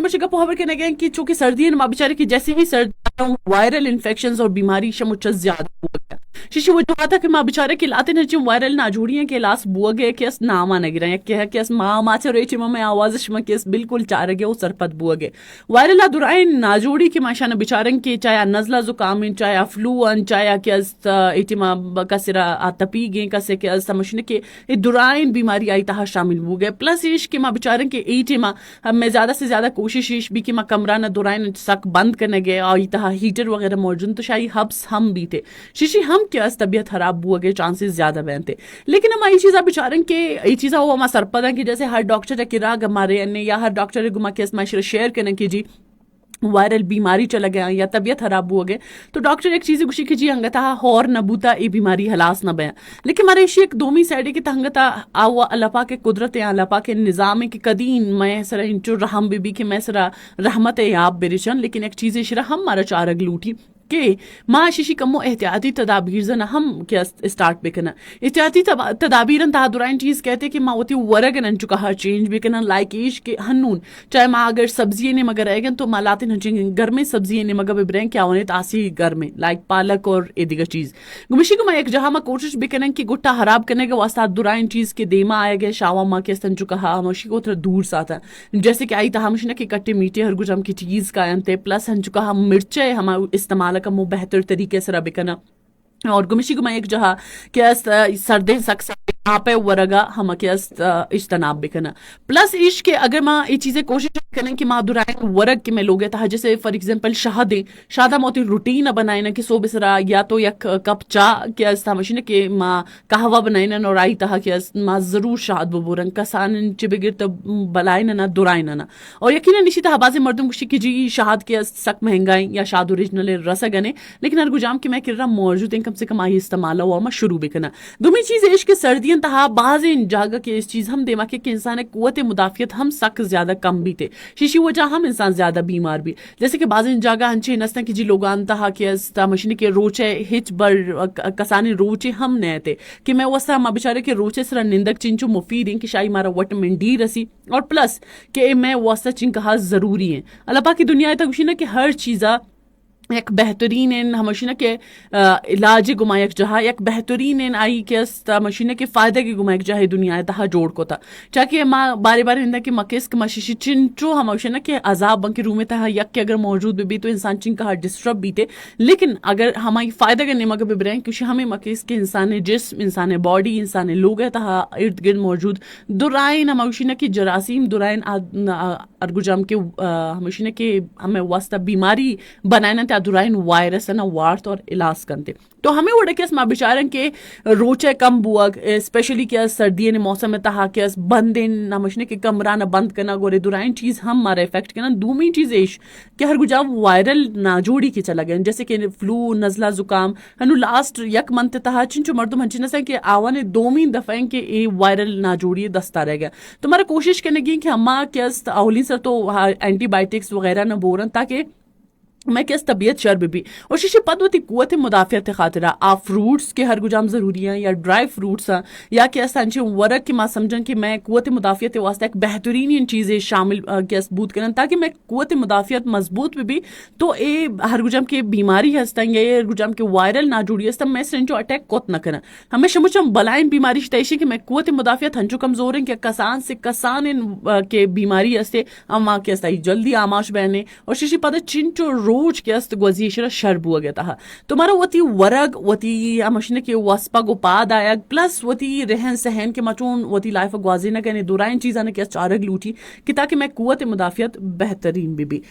شمچ گپو خبر کے نگیں کہ چونکہ سردی ما بیچارے کی جیسے ہی سردی وائرل انفیکشنز اور بیماری شمچ زیادہ ہو گیا شیشی وجوہات کہ ما بیچارے کی لاتے نچم وائرل ناجوڑیاں کے لاس بوگے کہ اس ناما نگریں کہ اس ما چرے چم میں آوازش میں کہ اس بالکل چارگے او سرپت بوگے وائرل دورائن ناجوڑی کی ماشان بیچارن کی چاہے نزلہ زکام چاہے فلو ان چاہے کہ اس ایتما کسرا تپی گیں کسے کہ اس سمجھنے کہ دورائن بیماری آئی تہا شامل بوگے پلس ایش کہ ما بیچارن کے ایتما میں زیادہ سے زیادہ کوشش ایش بھی کہ ما کمرہ نہ دورائن سک بند کرنے گئے آئی تہا ہیٹر وغیرہ موجود تو شاہی ہبس ہم بھی تھے شیشی ہم کیا اس طبیعت خراب ہوا گے چانسز زیادہ بہنتے لیکن ہم یہ چیزیں بچارن کہ یہ چیزیں ہوا ہم سرپدہ کہ جیسے ہر ڈاکٹر کے راگ ہمارے یا ہر ڈاکٹر گما کے اس معاشرے شیئر کرنے کی جی وائرل بیماری چلا گیا یا طبیعت خراب ہو گئے تو ڈاکٹر ایک چیز گوشی کی جی ہنگتا ہور نبوتا ای بیماری ہلاس نہ بیا لیکن ہمارے ایشی ایک دومی سائڈی کی تہنگتا آوا اللہ پاک کے قدرت اللہ پاک کے نظام کی قدین میں سرا انچو رحم بی کہ میں سرا رحمت یاب برشن لیکن ایک چیز شرح ہم مارا چارگ لوٹی کہ ما شیشی کمو احتیاطی تدابیر زنا ہم کیا اسٹارٹ بکنا احتیاطی تدابیرن تہا دورائن چیز کہتے کہ ما ہوتی ورگن ان چکا ہر چینج بکنا لائک ایش کے ہنون چاہے ما اگر سبزی نے مگر آئے گن تو ما لاتے نچیں گھر میں سبزی نے مگر ببرین کیا ہونے تاسی گھر میں لائک پالک اور دیگر چیز گمشی کو ما ایک جہاں ما کوشش بکنا کہ گٹا حراب کرنے کے واسطہ دورائن چیز کے دیما آئے گئے شاوا ما کے استن چکا ہا موشی کو تھوڑا دور ساتا جیسے کہ آئی تہا مشنا کہ کٹے میٹے ہر گجم کی چیز کا انتے پلس ہن چکا ہم مرچے ہم استعمال کا مو بہتر طریقے سے ربکنا اور گمشی کو میں ایک جہاں کیا سردیں سکس آپ ورگا ہم کیا اجتناب بکنا پلس عشق کے اگر ماں یہ چیزیں کوشش کریں کہ ماں دورائن ورگ کے میں لوگے تھا جیسے فار ایگزامپل شادہ موتی روٹین بنائیں کہ صبح سرا یا تو یک کپ چاہ کیا اس مشین کہ ماں قہوہ بنائیں اور آئی تہا کیا ماں ضرور شاد ببورن کسان چبگر تو بلائیں نہ دورائن نہ اور یقینا نشی تھا بعض مردم کشی کی جی شاد کے سک مہنگائیں یا شاد اوریجنل رسا گنے لیکن ہر گجام کی میں کر رہا موجود ہیں کم سے کم آئی استعمال ہوا میں شروع بکنا دومی چیز عشق کے سردیاں تہا بعض جاگا کہ اس چیز ہم دیما کہ انسان قوت مدافعت ہم سک زیادہ کم بھی تھے شیشی وجہ ہم انسان زیادہ بیمار بھی جیسے کہ بعض جاگا ہنچے نستے کہ جی لوگان تہا کہ مشین کے روچے ہچ بر کسانی روچے ہم نئے تھے کہ میں وسا ہم بیچارے کہ روچے سرا نندک چنچو مفید ہیں کہ شاہی مارا وٹامن ڈی رسی اور پلس کہ میں وسا چن کہا ضروری ہیں اللہ پاک کی دنیا تک گوشی نا کہ ہر چیزا ایک بہترین ہمشینہ کے علاج گما ایک جہاں ایک بہترین آئی کہ مشینہ کے فائدے کی گما ایک جہاں دنیا تہا جوڑ کو تھا چاہے ماں بارے بارے ہندہ کہ مکس مشیشی چنچو ہمشینہ کے عذاب بن کے روم میں تہا یک کے اگر موجود بھی تو انسان چن کا ڈسٹرب بھی تھے لیکن اگر ہماری فائدہ کرنے مگر ببرائیں کیونکہ ہمیں مکس کے انسان جسم انسان باڈی انسان لوگ ہے تہا ارد گرد موجود دورائن ہمشینہ کی جراثیم دورائن ارگجام کے ہمشینہ کے ہمیں واسطہ بیماری بنائنا دورائن وائرس نا وارت اور علاج کرتے تو ہمیں وہ ڈکیس ماں بیچارن کے روچے کم بوگ اسپیشلی کیا سردی نے موسم میں تہا کیا بندن نہ مشنے کے کمرہ نہ بند کرنا گورے دورائن چیز ہم مارا افیکٹ کرنا دومی چیز ایش کہ ہر گجا وائرل نہ جوڑی کی چلا گئے جیسے کہ فلو نزلہ زکام ہنو لاسٹ یک منتھ تہا چنچو مردم ہنچی نسا کہ آوانے دومی دفعیں کہ اے وائرل نہ جوڑی دستا رہ گیا تو ہمارا کوشش کرنے گی کہ ہما کیا اولین سر تو اینٹی بائیوٹکس وغیرہ نہ بورن تاکہ میں کس طبیعت شرب بھی اور شیشے پد ہوتی قوت مدافعت خاطرہ آپ فروٹس کے ہر گجام ضروری ہیں یا ڈرائی فروٹس ہیں یا کہ سانچے ورق کی ماں سمجھن کہ میں قوت مدافعت واسطہ ایک بہترین چیزیں شامل کے ثبوت کریں تاکہ میں قوت مدافعت مضبوط بھی تو اے ہر گجام کے بیماری ہستا یا ہر گجام کے وائرل نہ جوڑی ہستا میں سنچو اٹیک کوت نہ کریں ہمیں شمچم بلائن بیماری شتائشی کہ میں قوت مدافعت ہنچو کمزور ہیں کہ کسان سے کسان کے بیماری ہستے اما کے ہستا جلدی آماش بہنے اور شیشے پد چنچو روچ کے است گوزیشرا شرب ہوا گیا تھا تمہارا وتی ورگ وتی مشنے کے واسپا گو پاد آیا پلس وتی رہن سہن کے مچون وتی لائف گوازی نہ کہنے دورائن چیزاں نے کیا چارگ لوٹی کہ تاکہ میں قوت مدافعت بہترین بھی